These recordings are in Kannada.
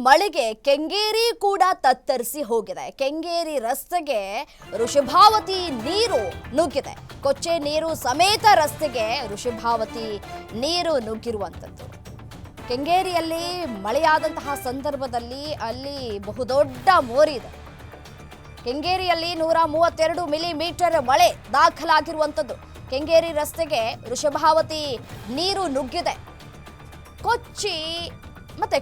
ಮಳೆಗೆ ಕೆಂಗೇರಿ ಕೂಡ ತತ್ತರಿಸಿ ಹೋಗಿದೆ. ಕೆಂಗೇರಿ ರಸ್ತೆಗೆ ಋಷಭಾವತಿ ನೀರು ನುಗ್ಗಿದೆ. ಕೊಚ್ಚೆ ನೀರು ಸಮೇತ ರಸ್ತೆಗೆ ಋಷಭಾವತಿ ನೀರು ನುಗ್ಗಿರುವಂಥದ್ದು. ಕೆಂಗೇರಿಯಲ್ಲಿ ಮಳೆಯಾದಂತಹ ಸಂದರ್ಭದಲ್ಲಿ ಅಲ್ಲಿ ಬಹುದೊಡ್ಡ ಮೋರಿ ಇದೆ. ಕೆಂಗೇರಿಯಲ್ಲಿ 132 ಮಿಲಿಮೀಟರ್ ಮಳೆ ದಾಖಲಾಗಿರುವಂಥದ್ದು. ಕೆಂಗೇರಿ ರಸ್ತೆಗೆ ಋಷಭಾವತಿ ನೀರು ನುಗ್ಗಿದೆ.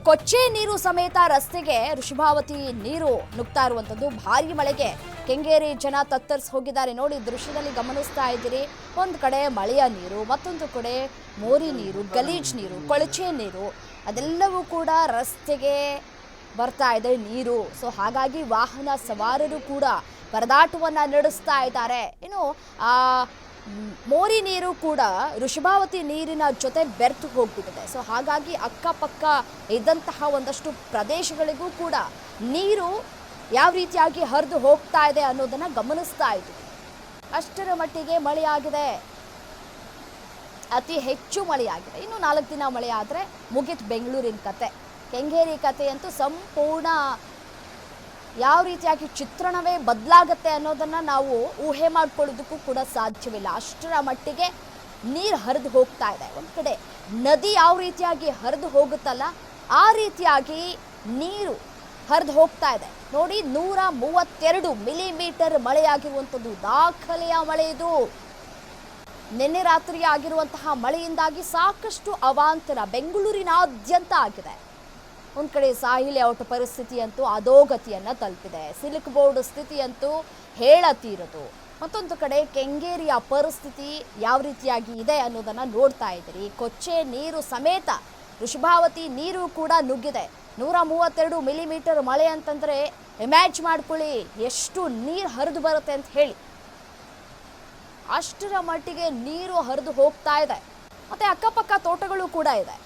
ಕೊಚ್ಚೆ ನೀರು ಸಮೇತ ರಸ್ತೆಗೆ ಋಷಭಾವತಿ ನೀರು ನುಗ್ತಾ ಇರುವಂಥದ್ದು. ಭಾರಿ ಮಳೆಗೆ ಕೆಂಗೇರಿ ಜನ ತತ್ತರಿಸಿ ಹೋಗಿದ್ದಾರೆ. ನೋಡಿ, ದೃಶ್ಯದಲ್ಲಿ ಗಮನಿಸ್ತಾ ಇದ್ದೀರಿ. ಒಂದು ಕಡೆ ಮಳೆಯ ನೀರು, ಮತ್ತೊಂದು ಕಡೆ ಮೋರಿ ನೀರು, ಗಲೀಜ್ ನೀರು, ಕೊಳಚೆ ನೀರು ಅದೆಲ್ಲವೂ ಕೂಡ ರಸ್ತೆಗೆ ಬರ್ತಾ ಇದೆ ನೀರು. ಸೊ ಹಾಗಾಗಿ ವಾಹನ ಸವಾರರು ಕೂಡ ಪರದಾಟವನ್ನು ನಡೆಸ್ತಾ ಇದ್ದಾರೆ. ಇನ್ನು ಮೋರಿ ನೀರು ಕೂಡ ಋಷಭಾವತಿ ನೀರಿನ ಜೊತೆ ಬೆರೆತು ಹೋಗ್ಬಿಟ್ಟಿದೆ. ಸೊ ಹಾಗಾಗಿ ಅಕ್ಕಪಕ್ಕ ಇದ್ದಂತಹ ಒಂದಷ್ಟು ಪ್ರದೇಶಗಳಿಗೂ ಕೂಡ ನೀರು ಯಾವ ರೀತಿಯಾಗಿ ಹರಿದು ಹೋಗ್ತಾ ಇದೆ ಅನ್ನೋದನ್ನ ಗಮನಿಸ್ತಾ ಇದ್ದೀವಿ. ಅಷ್ಟರ ಮಟ್ಟಿಗೆ ಮಳೆಯಾಗಿದೆ, ಅತಿ ಹೆಚ್ಚು ಮಳೆಯಾಗಿದೆ. ಇನ್ನು 4 ದಿನ ಮಳೆ ಆದರೆ ಮುಗಿತು ಬೆಂಗಳೂರಿನ ಕತೆ. ಕೆಂಗೇರಿ ಕಥೆಯಂತೂ ಸಂಪೂರ್ಣ ಯಾವ ರೀತಿಯಾಗಿ ಚಿತ್ರಣವೇ ಬದಲಾಗತ್ತೆ ಅನ್ನೋದನ್ನು ನಾವು ಊಹೆ ಮಾಡ್ಕೊಳ್ಳೋದಕ್ಕೂ ಕೂಡ ಸಾಧ್ಯವಿಲ್ಲ. ಅಷ್ಟರ ಮಟ್ಟಿಗೆ ನೀರು ಹರಿದು ಹೋಗ್ತಾ ಇದೆ. ಒಂದು ಕಡೆ ನದಿ ಯಾವ ರೀತಿಯಾಗಿ ಹರಿದು ಹೋಗುತ್ತಲ್ಲ ಆ ರೀತಿಯಾಗಿ ನೀರು ಹರಿದು ಹೋಗ್ತಾ ಇದೆ. ನೋಡಿ, 132 ಮಿಲಿಮೀಟರ್ ಮಳೆಯಾಗಿರುವಂಥದ್ದು ದಾಖಲೆಯ ಮಳೆ ಇದು. ನಿನ್ನೆ ರಾತ್ರಿ ಆಗಿರುವಂತಹ ಮಳೆಯಿಂದಾಗಿ ಸಾಕಷ್ಟು ಅವಾಂತರ ಬೆಂಗಳೂರಿನಾದ್ಯಂತ ಆಗಿದೆ. ಒಂದು ಕಡೆ ಸಾಹಿಲ್ ಲೇಔಟ್ ಪರಿಸ್ಥಿತಿಯಂತೂ ಅಧೋಗತಿಯನ್ನು ತಲುಪಿದೆ. ಸಿಲ್ಕ್ ಬೋರ್ಡ್ ಸ್ಥಿತಿಯಂತೂ ಹೇಳತೀರದು. ಮತ್ತೊಂದು ಕಡೆ ಕೆಂಗೇರಿಯ ಪರಿಸ್ಥಿತಿ ಯಾವ ರೀತಿಯಾಗಿ ಇದೆ ಅನ್ನೋದನ್ನು ನೋಡ್ತಾ ಇದ್ದೀರಿ. ಕೊಚ್ಚೆ ನೀರು ಸಮೇತ ಋಷಭಾವತಿ ನೀರು ಕೂಡ ನುಗ್ಗಿದೆ. 132 ಮಿಲಿಮೀಟರ್ ಮಳೆ ಅಂತಂದರೆ ಇಮ್ಯಾಜ್ ಮಾಡ್ಕೊಳ್ಳಿ ಎಷ್ಟು ನೀರು ಹರಿದು ಬರುತ್ತೆ ಅಂತ ಹೇಳಿ. ಅಷ್ಟರ ಮಟ್ಟಿಗೆ ನೀರು ಹರಿದು ಹೋಗ್ತಾ ಇದೆ. ಮತ್ತು ಅಕ್ಕಪಕ್ಕ ತೋಟಗಳು ಕೂಡ ಇದೆ.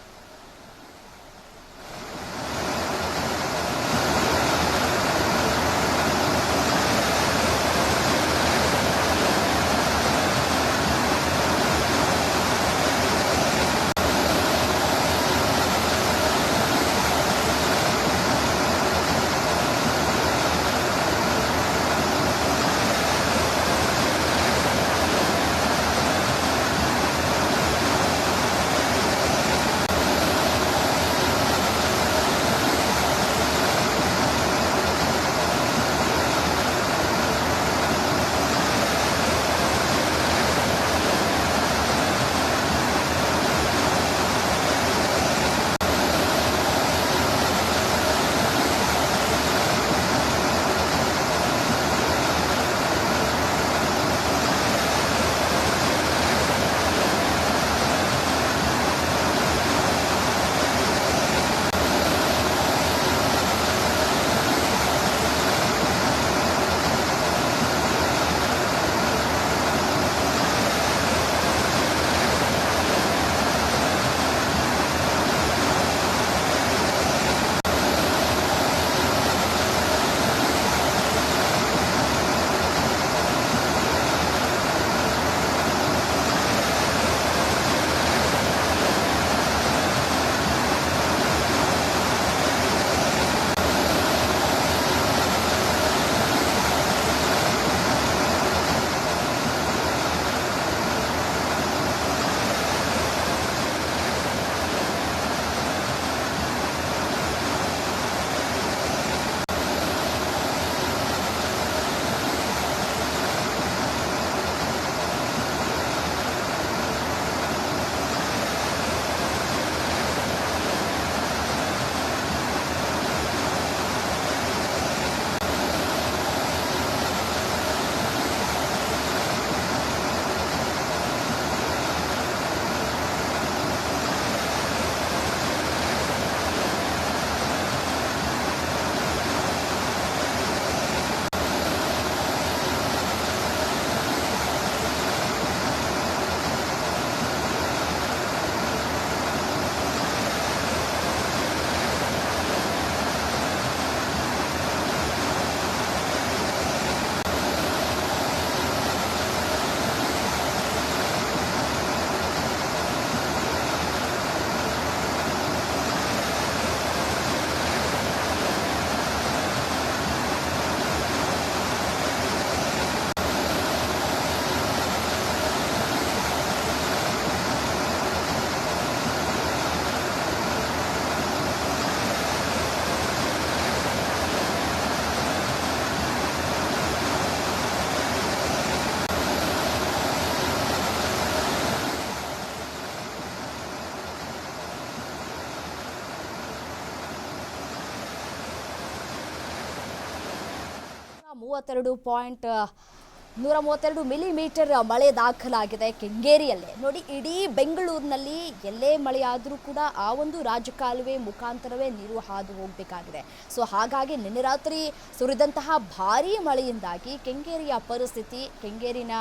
132 ಮಿಲಿಮೀಟರ್ ಮಳೆ ದಾಖಲಾಗಿದೆ ಕೆಂಗೇರಿಯಲ್ಲೇ. ನೋಡಿ, ಇಡೀ ಬೆಂಗಳೂರಿನಲ್ಲಿ ಎಲ್ಲೇ ಮಳೆಯಾದರೂ ಕೂಡ ಆ ಒಂದು ರಾಜಕಾಲುವೆ ಮುಖಾಂತರವೇ ನೀರು ಹಾದು ಹೋಗಬೇಕಾಗಿದೆ. ಸೊ ಹಾಗಾಗಿ ನಿನ್ನೆ ರಾತ್ರಿ ಸುರಿದಂತಹ ಭಾರೀ ಮಳೆಯಿಂದಾಗಿ ಕೆಂಗೇರಿಯ ಪರಿಸ್ಥಿತಿ, ಕೆಂಗೇರಿನ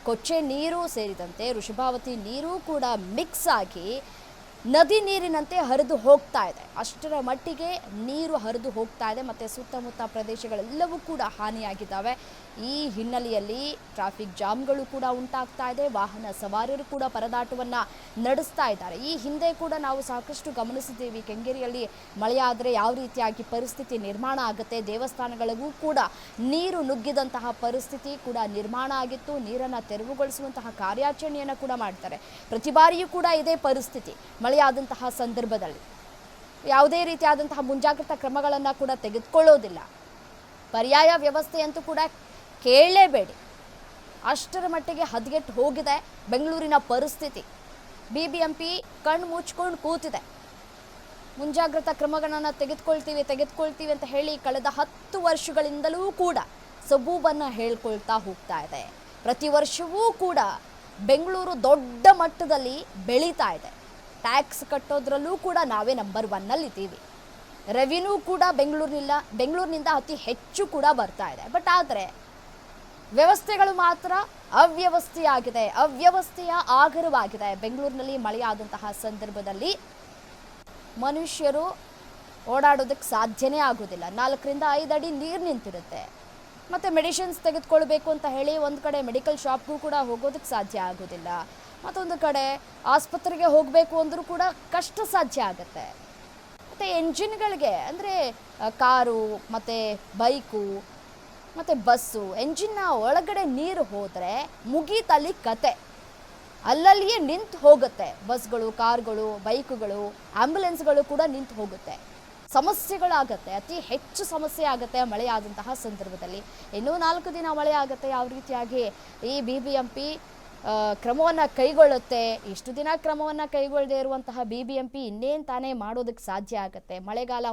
ಕೊಚ್ಚೆ ನೀರು ಸೇರಿದಂತೆ ವೃಷಭಾವತಿ ನೀರು ಕೂಡ ಮಿಕ್ಸ್ ಆಗಿ ನದಿ ನೀರಿನಂತೆ ಹರಿದು ಹೋಗ್ತಾ ಇದೆ. ಅಷ್ಟರ ಮಟ್ಟಿಗೆ ನೀರು ಹರಿದು ಹೋಗ್ತಾ ಇದೆ ಮತ್ತು ಸುತ್ತಮುತ್ತ ಪ್ರದೇಶಗಳೆಲ್ಲವೂ ಕೂಡ ಹಾನಿಯಾಗಿದ್ದಾವೆ. ಈ ಹಿನ್ನೆಲೆಯಲ್ಲಿ ಟ್ರಾಫಿಕ್ ಜಾಮ್ಗಳು ಕೂಡ ಉಂಟಾಗ್ತಾ ಇದೆ. ವಾಹನ ಸವಾರರು ಕೂಡ ಪರದಾಟವನ್ನು ನಡೆಸ್ತಾ ಇದ್ದಾರೆ. ಈ ಹಿಂದೆ ಕೂಡ ನಾವು ಸಾಕಷ್ಟು ಗಮನಿಸಿದ್ದೀವಿ, ಕೆಂಗೇರಿಯಲ್ಲಿ ಮಳೆಯಾದರೆ ಯಾವ ರೀತಿಯಾಗಿ ಪರಿಸ್ಥಿತಿ ನಿರ್ಮಾಣ ಆಗುತ್ತೆ. ದೇವಸ್ಥಾನಗಳಿಗೂ ಕೂಡ ನೀರು ನುಗ್ಗಿದಂತಹ ಪರಿಸ್ಥಿತಿ ಕೂಡ ನಿರ್ಮಾಣ ಆಗಿತ್ತು. ನೀರನ್ನು ತೆರವುಗೊಳಿಸುವಂತಹ ಕಾರ್ಯಾಚರಣೆಯನ್ನು ಕೂಡ ಮಾಡ್ತಾರೆ. ಪ್ರತಿ ಬಾರಿಯೂ ಕೂಡ ಇದೇ ಪರಿಸ್ಥಿತಿ. ಮಳೆಯಾದಂತಹ ಸಂದರ್ಭದಲ್ಲಿ ಯಾವುದೇ ರೀತಿಯಾದಂತಹ ಮುಂಜಾಗ್ರತಾ ಕ್ರಮಗಳನ್ನು ಕೂಡ ತೆಗೆದುಕೊಳ್ಳೋದಿಲ್ಲ. ಪರ್ಯಾಯ ವ್ಯವಸ್ಥೆಯಂತೂ ಕೂಡ ಕೇಳಲೇಬೇಡಿ. ಅಷ್ಟರ ಮಟ್ಟಿಗೆ ಹದಗೆಟ್ಟು ಹೋಗಿದೆ ಬೆಂಗಳೂರಿನ ಪರಿಸ್ಥಿತಿ. BBMP ಕಣ್ಣು ಮುಚ್ಕೊಂಡು ಕೂತಿದೆ. ಮುಂಜಾಗ್ರತಾ ಕ್ರಮಗಳನ್ನು ತೆಗೆದುಕೊಳ್ತೀವಿ ಅಂತ ಹೇಳಿ ಕಳೆದ 10 ವರ್ಷಗಳಿಂದಲೂ ಕೂಡ ಸಬೂಬನ್ನು ಹೇಳ್ಕೊಳ್ತಾ ಹೋಗ್ತಾ ಇದೆ. ಪ್ರತಿ ವರ್ಷವೂ ಕೂಡ ಬೆಂಗಳೂರು ದೊಡ್ಡ ಮಟ್ಟದಲ್ಲಿ ಬೆಳೀತಾ ಇದೆ. ಟ್ಯಾಕ್ಸ್ ಕಟ್ಟೋದ್ರಲ್ಲೂ ಕೂಡ ನಾವೇ ನಂಬರ್ 1ನಲ್ಲಿದ್ದೀವಿ. ರೆವಿನ್ಯೂ ಕೂಡ ಬೆಂಗಳೂರಿನಿಂದ ಅತಿ ಹೆಚ್ಚು ಕೂಡ ಬರ್ತಾ ಇದೆ. ಬಟ್ ಆದರೆ ವ್ಯವಸ್ಥೆಗಳು ಮಾತ್ರ ಅವ್ಯವಸ್ಥೆಯ ಆಗರವಾಗಿದೆ. ಬೆಂಗಳೂರಿನಲ್ಲಿ ಮಳೆಯಾದಂತಹ ಸಂದರ್ಭದಲ್ಲಿ ಮನುಷ್ಯರು ಓಡಾಡೋದಕ್ಕೆ ಸಾಧ್ಯನೇ ಆಗೋದಿಲ್ಲ. 4 ರಿಂದ 5 ಅಡಿ ನೀರು ನಿಂತಿರುತ್ತೆ. ಮತ್ತು ಮೆಡಿಸಿನ್ಸ್ ತೆಗೆದುಕೊಳ್ಬೇಕು ಅಂತ ಹೇಳಿ ಒಂದು ಕಡೆ ಮೆಡಿಕಲ್ ಶಾಪ್ಗೂ ಕೂಡ ಹೋಗೋದಕ್ಕೆ ಸಾಧ್ಯ ಆಗೋದಿಲ್ಲ. ಮತ್ತೊಂದು ಕಡೆ ಆಸ್ಪತ್ರೆಗೆ ಹೋಗಬೇಕು ಅಂದರೂ ಕೂಡ ಕಷ್ಟ ಸಾಧ್ಯ ಆಗುತ್ತೆ. ಮತ್ತು ಎಂಜಿನ್ಗಳಿಗೆ ಅಂದರೆ ಕಾರು ಮತ್ತು ಬೈಕು ಮತ್ತು ಬಸ್ಸು ಎಂಜಿನ್ನ ಒಳಗಡೆ ನೀರು ಹೋದರೆ ಮುಗೀತಲ್ಲಿ ಕತೆ. ಅಲ್ಲಲ್ಲಿಯೇ ನಿಂತು ಹೋಗುತ್ತೆ. ಬಸ್ಗಳು, ಕಾರ್ಗಳು, ಬೈಕುಗಳು, ಆ್ಯಂಬುಲೆನ್ಸ್ಗಳು ಕೂಡ ನಿಂತು ಹೋಗುತ್ತೆ. ಸಮಸ್ಯೆಗಳಾಗತ್ತೆ, ಅತಿ ಹೆಚ್ಚು ಸಮಸ್ಯೆ ಆಗುತ್ತೆ ಮಳೆಯಾದಂತಹ ಸಂದರ್ಭದಲ್ಲಿ. ಇನ್ನೂ 4 ದಿನ ಮಳೆ ಆಗುತ್ತೆ. ಯಾವ ರೀತಿಯಾಗಿ ಈ BBMP ಕ್ರಮವನ್ನು ಕೈಗೊಳ್ಳುತ್ತೆ. ಇಷ್ಟು ದಿನ ಕ್ರಮವನ್ನು ಕೈಗೊಳ್ಳದೇ ಇರುವಂತಹ BBMP ಇನ್ನೇನು ತಾನೇ ಮಾಡೋದಕ್ಕೆ ಸಾಧ್ಯ ಆಗುತ್ತೆ. ಮಳೆಗಾಲ